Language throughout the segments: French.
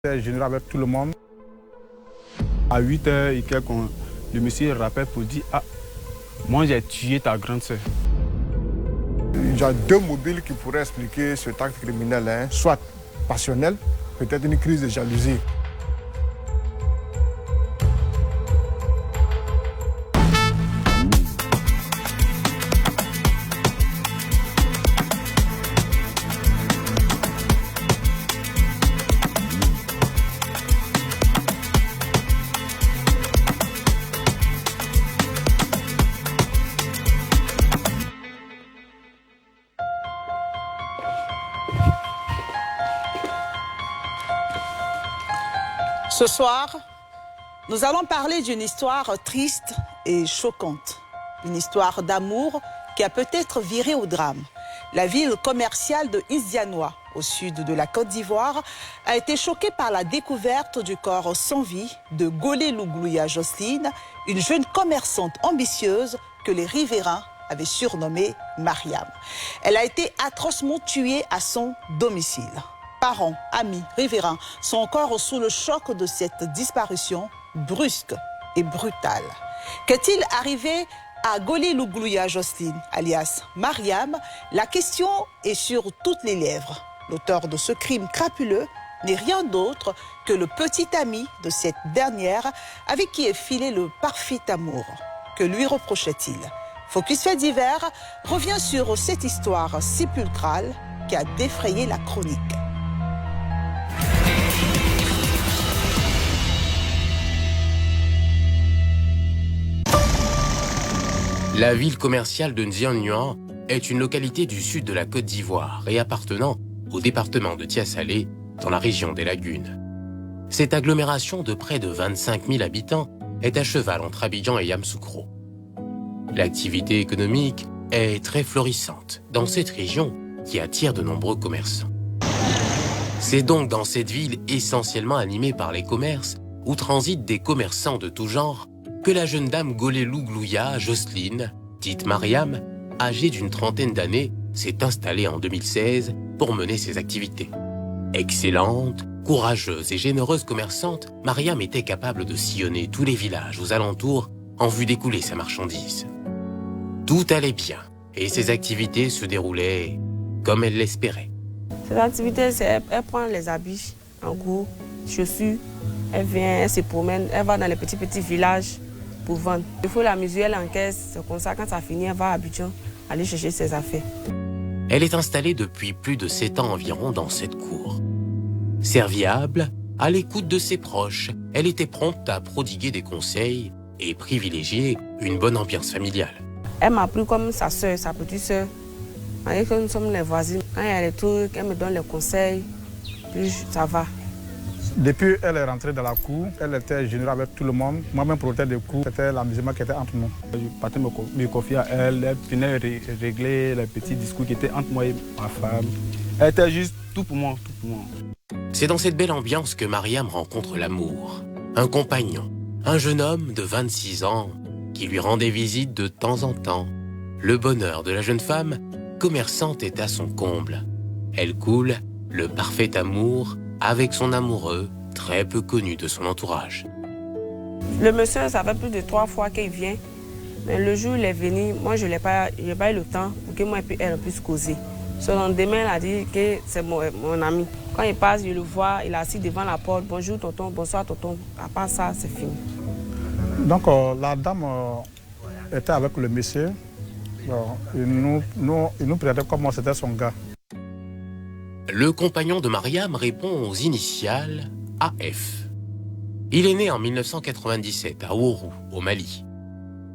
généreux avec tout le monde. À 8h et quelques, le monsieur rappelle pour dire « Ah, moi j'ai tué ta grande sœur ». Il y a deux mobiles qui pourraient expliquer cet acte criminel, hein. Soit passionnel, peut-être une crise de jalousie. Ce soir, nous allons parler d'une histoire triste et choquante. Une histoire d'amour qui a peut-être viré au drame. La ville commerciale de Isianois, au sud de la Côte d'Ivoire, a été choquée par la découverte du corps sans vie de Golé Louglouya Jocelyne, une jeune commerçante ambitieuse que les riverains avaient surnommée Mariam. Elle a été atrocement tuée à son domicile. Parents, amis, riverains sont encore sous le choc de cette disparition brusque et brutale. Qu'est-il arrivé à Golé Louglouya Jocelyne, alias Mariam? La question est sur toutes les lèvres. L'auteur de ce crime crapuleux n'est rien d'autre que le petit ami de cette dernière avec qui est filé le parfait amour. Que lui reprochait-il? Focus Faits divers revient sur cette histoire sépulcrale qui a défrayé la chronique. La ville commerciale de Nzian-Nuan est une localité du sud de la Côte d'Ivoire et appartenant au département de Tia-Salé, dans la région des Lagunes. Cette agglomération de près de 25 000 habitants est à cheval entre Abidjan et Yamoussoukro. L'activité économique est très florissante dans cette région qui attire de nombreux commerçants. C'est donc dans cette ville essentiellement animée par les commerces, où transitent des commerçants de tout genre, que la jeune dame Golé Louglouya Jocelyne, dite Mariam, âgée d'une trentaine d'années, s'est installée en 2016 pour mener ses activités. Excellente, courageuse et généreuse commerçante, Mariam était capable de sillonner tous les villages aux alentours en vue d'écouler sa marchandise. Tout allait bien et ses activités se déroulaient comme elle l'espérait. Ses activités, c'est elle prend les habits en gros, chaussures, elle vient, elle se promène, elle va dans les petits villages pour vendre. Il faut la mesure, elle encaisse, c'est comme ça, quand ça finit, elle va à Abidjan aller chercher ses affaires. Elle est installée depuis plus de 7 ans environ dans cette cour. Serviable, à l'écoute de ses proches, elle était prompte à prodiguer des conseils et privilégier une bonne ambiance familiale. Elle m'a pris comme sa soeur, sa petite soeur. Avec nous sommes les voisines. Quand il y a des trucs, elle me donne les conseils, puis ça va. Depuis qu'elle est rentrée dans la cour, elle était généreux avec tout le monde. Moi-même, protecteur de cour, c'était l'amusement qui était entre nous. Je partais me confier à elle, elle venait régler les petits discours qui étaient entre moi et ma femme. Elle était juste tout pour moi, tout pour moi. C'est dans cette belle ambiance que Mariam rencontre l'amour. Un compagnon, un jeune homme de 26 ans qui lui rendait visite de temps en temps. Le bonheur de la jeune femme, commerçante, est à son comble. Elle coule le parfait amour avec son amoureux, très peu connu de son entourage. Le monsieur, ça fait plus de 3 fois qu'il vient. Mais le jour où il est venu, moi, je n'ai pas eu le temps pour que moi et elle puisse causer. Le lendemain, il a dit que c'est mon ami. Quand il passe, je le vois, il est assis devant la porte. Bonjour tonton, bonsoir tonton. À part ça, c'est fini. Donc la dame était avec le monsieur. Il nous présentait comme c'était son gars. Le compagnon de Mariam répond aux initiales AF. Il est né en 1997 à Ourou, au Mali.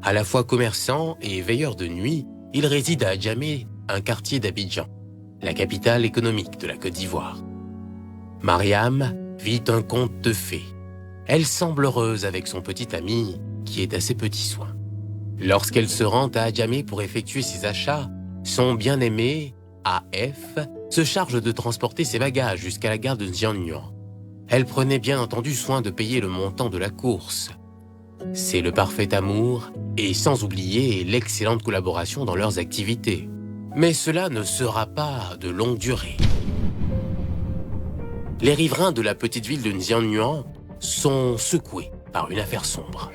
À la fois commerçant et veilleur de nuit, il réside à Adjamé, un quartier d'Abidjan, la capitale économique de la Côte d'Ivoire. Mariam vit un conte de fées. Elle semble heureuse avec son petit ami, qui est à ses petits soins. Lorsqu'elle se rend à Adjamé pour effectuer ses achats, son bien-aimé, AF, se charge de transporter ses bagages jusqu'à la gare de Nzian-Nuan. Elle prenait bien entendu soin de payer le montant de la course. C'est le parfait amour, et sans oublier l'excellente collaboration dans leurs activités. Mais cela ne sera pas de longue durée. les riverains de la petite ville de Nzian-Nyuan sont secoués par une affaire sombre.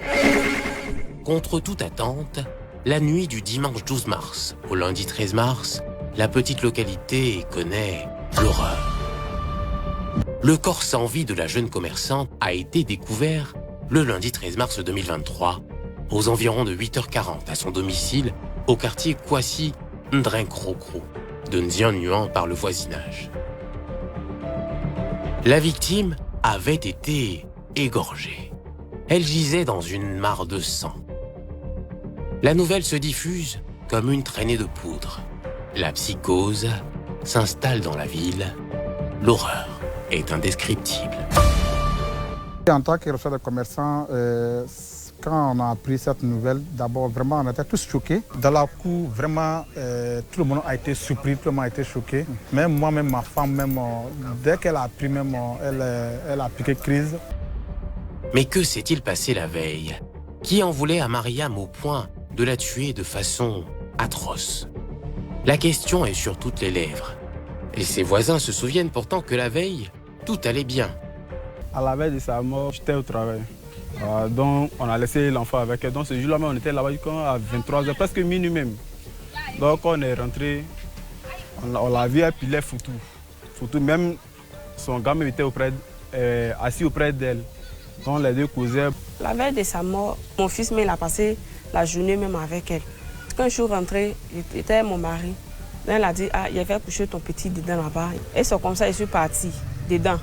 Contre toute attente, la nuit du dimanche 12 mars au lundi 13 mars, la petite localité connaît l'horreur. Le corps sans vie de la jeune commerçante a été découvert le lundi 13 mars 2023, aux environs de 8h40 à son domicile au quartier Kwasi Ndrenkrokro de Nzian-Nyuan par le voisinage. La victime avait été égorgée. Elle gisait dans une mare de sang. La nouvelle se diffuse comme une traînée de poudre. La psychose s'installe dans la ville. L'horreur est indescriptible. En tant que responsable de commerçant, quand on a appris cette nouvelle, d'abord vraiment on était tous choqués. Dans la cour, vraiment tout le monde a été surpris, tout le monde a été choqué. Même moi-même, ma femme, même, dès qu'elle a appris, même, elle a piqué crise. Mais que s'est-il passé la veille? Qui en voulait à Mariam au point de la tuer de façon atroce? La question est sur toutes les lèvres. Et ses voisins se souviennent pourtant que la veille, tout allait bien. À la veille de sa mort, j'étais au travail. Donc on a laissé l'enfant avec elle. Donc ce jour-là, on était là-bas à 23h, presque minuit même. Donc on est rentré, on l'a vu, et puis les photos. Même son gamin était assis auprès d'elle. Donc les deux causaient. La veille de sa mort, mon fils il a passé la journée même avec elle. Quand je suis rentrée, c'était mon mari. Là, elle a dit, ah, il avait couché ton petit dedans là-bas. Et c'est comme ça que je suis partie dedans.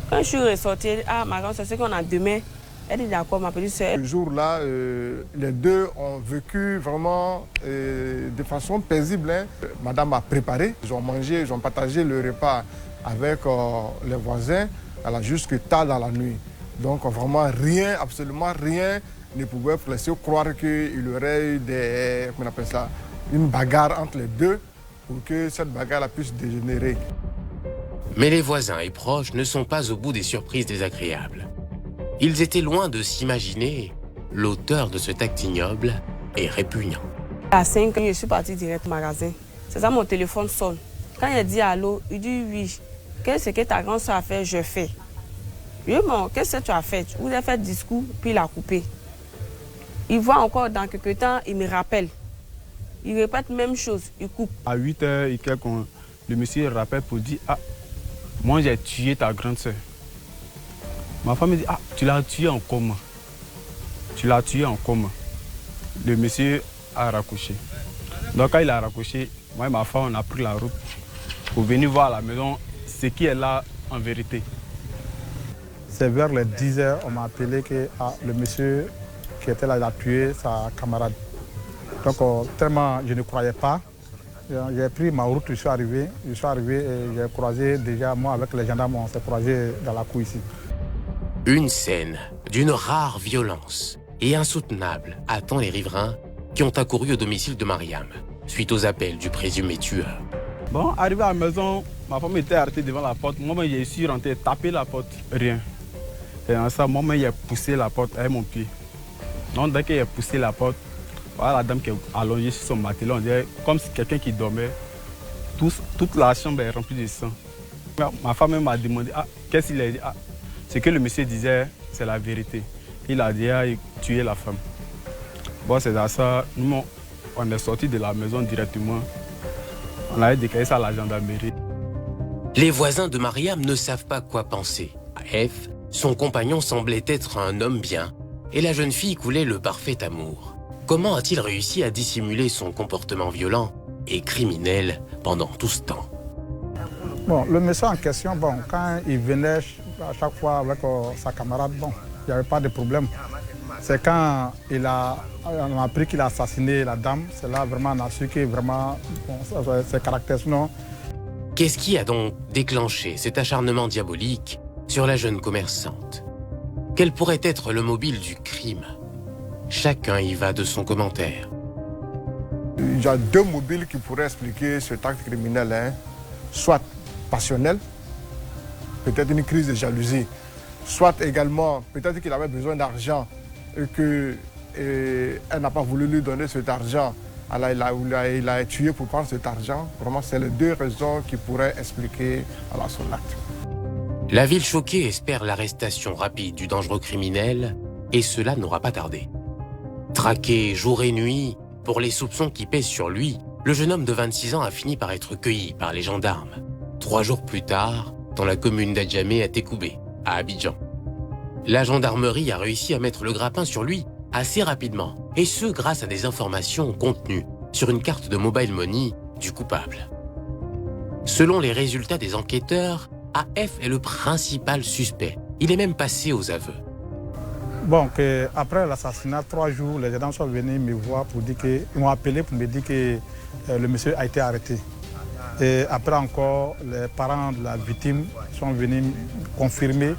Quand je suis ressortie, ah, ma grande soeur, c'est qu'on a demain. Elle dit d'accord, ma petite soeur. Ce jour-là, les deux ont vécu vraiment de façon paisible. Hein. Madame a préparé, ils ont mangé, ils ont partagé le repas avec les voisins jusque tard dans la nuit. Donc vraiment rien, absolument rien ne pouvait laisser croire qu'il y aurait eu une bagarre entre les deux pour que cette bagarre puisse dégénérer. Mais les voisins et proches ne sont pas au bout des surprises désagréables. Ils étaient loin de s'imaginer l'auteur de cet acte ignoble et répugnant. À 5 ans, je suis partie direct au magasin. C'est ça, mon téléphone sonne. Quand il dit allô, il dit oui. Qu'est-ce que ta grande soeur a fait? Je fais. Oui, bon, qu'est-ce que tu as fait? Vous avez fait le discours, puis il a coupé. Il voit encore dans quelques temps, il me rappelle. Il répète la même chose, il coupe. À 8h et quelques, le monsieur rappelle pour dire, ah, moi j'ai tué ta grande soeur. Ma femme me dit, ah, tu l'as tué en coma. Tu l'as tué en coma. Le monsieur a raccroché. Donc quand il a raccroché, moi et ma femme, on a pris la route pour venir voir à la maison ce qui est là en vérité. C'est vers les 10h, on m'a appelé que le monsieur qui était là, il a tué sa camarade. Donc tellement je ne croyais pas, j'ai pris ma route, je suis arrivé et j'ai croisé déjà, moi avec les gendarmes, on s'est croisé dans la cour ici. Une scène d'une rare violence et insoutenable attend les riverains qui ont accouru au domicile de Mariam, suite aux appels du présumé tueur. Bon, arrivé à la maison, ma femme était arrêtée devant la porte. Moi, j'ai su rentrer, taper la porte, rien. Et en ça, moi, j'ai poussé la porte avec mon pied. Donc, dès que j'ai poussé la porte, voilà la dame qui est allongée sur son matelas, on dirait comme si quelqu'un qui dormait. Toute la chambre est remplie de sang. Ma femme m'a demandé, ah, qu'est-ce qu'il a dit? Ah, ce que le monsieur disait, c'est la vérité. Il a dit, ah, il tué la femme. Bon, c'est à ça, nous, on est sortis de la maison directement. On a déclaré ça à la gendarmerie. Les voisins de Mariam ne savent pas quoi penser. À F, son compagnon semblait être un homme bien et la jeune fille coulait le parfait amour. Comment a-t-il réussi à dissimuler son comportement violent et criminel pendant tout ce temps? Bon, le monsieur en question, bon, quand il venait à chaque fois avec sa camarade, bon, il n'y avait pas de problème. C'est quand on a appris qu'il a assassiné la dame, c'est là vraiment on a su que vraiment bon, ses caractères. Sinon. Qu'est-ce qui a donc déclenché cet acharnement diabolique sur la jeune commerçante? Quel pourrait être le mobile du crime? Chacun y va de son commentaire. Il y a deux mobiles qui pourraient expliquer cet acte criminel, hein. Soit passionnel, peut-être une crise de jalousie, soit également peut-être qu'il avait besoin d'argent et qu'elle n'a pas voulu lui donner cet argent. Alors il a tué pour prendre cet argent. Vraiment, c'est les deux raisons qui pourraient expliquer son acte. La ville choquée espère l'arrestation rapide du dangereux criminel et cela n'aura pas tardé. Traqué jour et nuit pour les soupçons qui pèsent sur lui, le jeune homme de 26 ans a fini par être cueilli par les gendarmes. 3 jours plus tard, dans la commune d'Adjamé à Tékoubé, à Abidjan. La gendarmerie a réussi à mettre le grappin sur lui assez rapidement, et ce grâce à des informations contenues sur une carte de mobile money du coupable. Selon les résultats des enquêteurs, AF est le principal suspect. Il est même passé aux aveux. Bon, après l'assassinat, 3 jours, les gendarmes sont venus me voir pour dire ils m'ont appelé pour me dire que le monsieur a été arrêté. Et après encore, les parents de la victime sont venus confirmer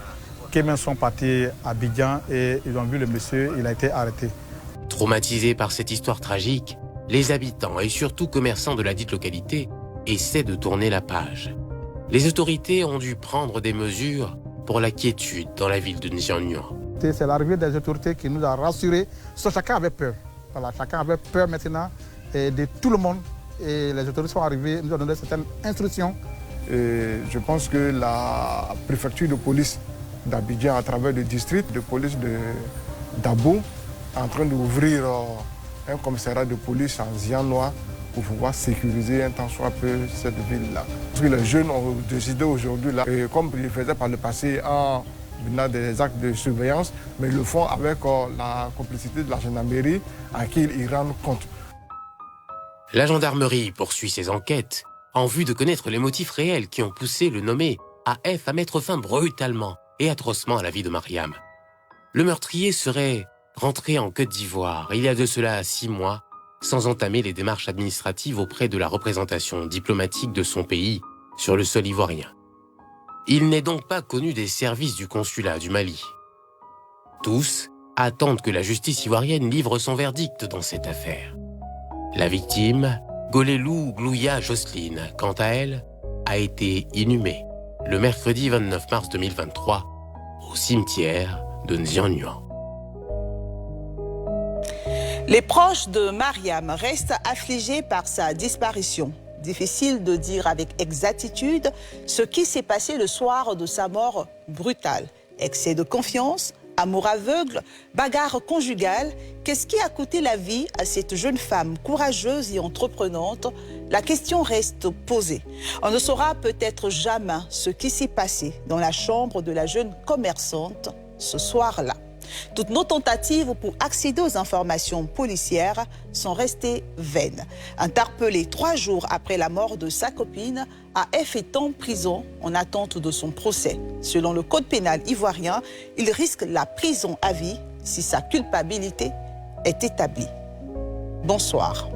qu'ils sont partis à Abidjan et ils ont vu le monsieur, il a été arrêté. Traumatisés par cette histoire tragique, les habitants et surtout commerçants de la dite localité essaient de tourner la page. Les autorités ont dû prendre des mesures pour la quiétude dans la ville de Nzianouan. C'est l'arrivée des autorités qui nous a rassurés. Chacun avait peur. Voilà, chacun avait peur maintenant de tout le monde. Et les autorités sont arrivées, nous ont donné certaines instructions. Et je pense que la préfecture de police d'Abidjan, à travers le district de police de Dabo, est en train d'ouvrir un commissariat de police en Nzianouan pour pouvoir sécuriser un tant soit peu cette ville-là. Parce que les jeunes ont décidé aujourd'hui, comme ils faisaient par le passé, en menant des actes de surveillance, mais ils le font avec la complicité de la gendarmerie à qui ils rendent compte. La gendarmerie poursuit ses enquêtes en vue de connaître les motifs réels qui ont poussé le nommé AF à mettre fin brutalement et atrocement à la vie de Mariam. Le meurtrier serait rentré en Côte d'Ivoire il y a de cela 6 mois sans entamer les démarches administratives auprès de la représentation diplomatique de son pays sur le sol ivoirien. Il n'est donc pas connu des services du consulat du Mali. Tous attendent que la justice ivoirienne livre son verdict dans cette affaire. La victime, Golelou Glouya Jocelyne, quant à elle, a été inhumée le mercredi 29 mars 2023 au cimetière de Nzianouan. Les proches de Mariam restent affligés par sa disparition. Difficile de dire avec exactitude ce qui s'est passé le soir de sa mort brutale. Excès de confiance, amour aveugle, bagarre conjugale, qu'est-ce qui a coûté la vie à cette jeune femme courageuse et entreprenante? La question reste posée. On ne saura peut-être jamais ce qui s'est passé dans la chambre de la jeune commerçante ce soir-là. Toutes nos tentatives pour accéder aux informations policières sont restées vaines. Interpellé 3 jours après la mort de sa copine, AF est en prison en attente de son procès. Selon le code pénal ivoirien, il risque la prison à vie si sa culpabilité est établie. Bonsoir.